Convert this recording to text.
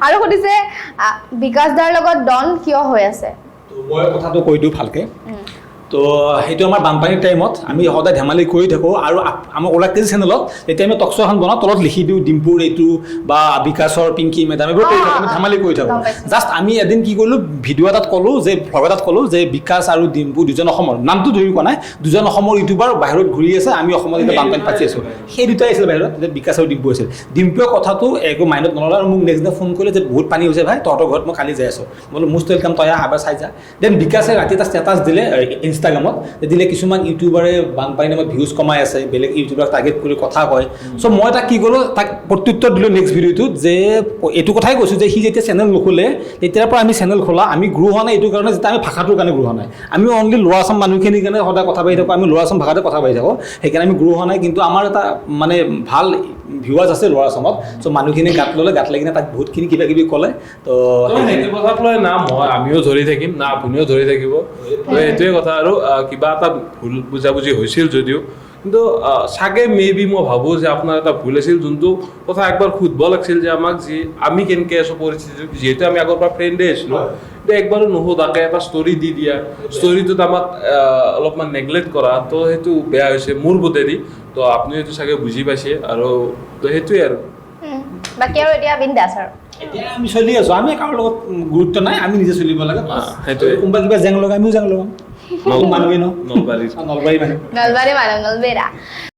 আৰু সুধিছে বিকাশ দাৰ লগত ডন কিয় হৈ আছে মই কথাটো কৈ দিওঁ ভালকে তো সেইটো আমাৰ বানপানীৰ টাইমত আমি সদায় ধেমালি কৰি থাকোঁ আৰু আমাৰ ওলা কেজি চেনেলত তেতিয়া আমি টকশ্ব' এখন বনাওঁ তলত লিখি দিওঁ ডিম্পুৰ এইটো বা বিকাশৰ পিংকি মেডাম এইবোৰ কৰি থাকোঁ আমি ধেমালি কৰি থাকোঁ জাষ্ট আমি এদিন কি কৰিলোঁ ভিডিঅ' এটাত ক'লোঁ যে ভ্লগ এটাত ক'লোঁ যে বিকাশ আৰু ডিম্পু দুজন অসমৰ নামটো ধৰি কোৱা নাই দুজন অসমৰ ইউটিউবাৰ বাহিৰত ঘূৰি আছে আমি অসমত এতিয়া বানপানীত পাতি আছোঁ সেই দুটাই আছিল বাহিৰত যে বিকাশ আৰু ডিম্পু আছিল ডিম্পুৱে কথাটো একো মাইণ্ডত নল'লে আৰু মোক নেক্সট ডে ফোন কৰিলে যে বহুত পানী হৈছে ভাই তহঁতৰ ঘৰত মই কালি যাই আছোঁ বোলো মোষ্ট ৱেলকাম তই আবাৰ চাই যা দেন বিকাশে ৰাতি এটা ষ্টেটাছ দিলে ইনষ্টাগ্ৰামত দিলে কিছুমান ইউটিউবাৰে বানপানী নামত ভিউজ কমাই আছে বেলেগ ইউটিউবাৰক টাৰ্গেট কৰি কথা কয় চ' মই তাক কি কৰোঁ তাক প্ৰত্যুত্তৰ দিলোঁ নেক্সট ভিডিঅ'টোত যে এইটো কথাই কৈছোঁ যে সি যেতিয়া চেনেল নোখোলে তেতিয়াৰ পৰা আমি চেনেল খোলা আমি গ্ৰ' হোৱা নাই এইটো কাৰণে যেতিয়া আমি ভাষাটোৰ কাৰণে গ্ৰ' হোৱা নাই আমি অনলি ল'ৰা আছাম মানুহখিনিৰ কাৰণে সদায় কথা পাতি থাকোঁ আমি ল'ৰা আছাম ভাষাতে কথা পাতি থাকোঁ সেইকাৰণে আমি গ্ৰ' হোৱা নাই কিন্তু আমাৰ এটা মানে ভাল ভিউৱাৰ্ছ আছে ল'ৰা আছামত চ' মানুহখিনি গাত ল'লে গাত লাগি কিনে তাক বহুতখিনি কিবা কিবি ক'লে তো সেইটো কথাক লৈ না মই আমিও ধৰি থাকিম না আপুনিও ধৰি থাকিব তো সেইটোৱে কথা আৰু কিবা এটা ভুল বুজাবুজি হৈছিল যদিও কিন্তু চাগে মেবি মই ভাবোঁ যে আপোনাৰ এটা ভুল আছিল যোনটো কথা একবাৰ সুধিব লাগিছিল যে আমাক যি আমি কেনেকৈ আছোঁ পৰিস্থিতি যিহেতু আমি আগৰ পৰা ফ্ৰেণ্ডে আছিলোঁ কিন্তু একবাৰো নুসুধাকৈ এটা ষ্টৰি দি দিয়া ষ্টৰিটোত আমাক অলপমান নেগলেক্ট কৰা তো সেইটো বেয়া হৈছে মোৰ বোধেদি তো আপুনি সেইটো চাগে বুজি পাইছে আৰু তো সেইটোৱে আৰু বাকী আৰু এতিয়া বিন্দাছ আৰু এতিয়া আমি চলি আছোঁ আমি কাৰো লগত গুৰুত্ব নাই আমি নিজে চলিব লাগে সেইটোৱে কোনোবা কিবা জেং লগাই আমিও জেং লগাম মানুহে ন নলবাৰী নলবাৰী মানুহ নলবাৰী মানুহ নলবেৰা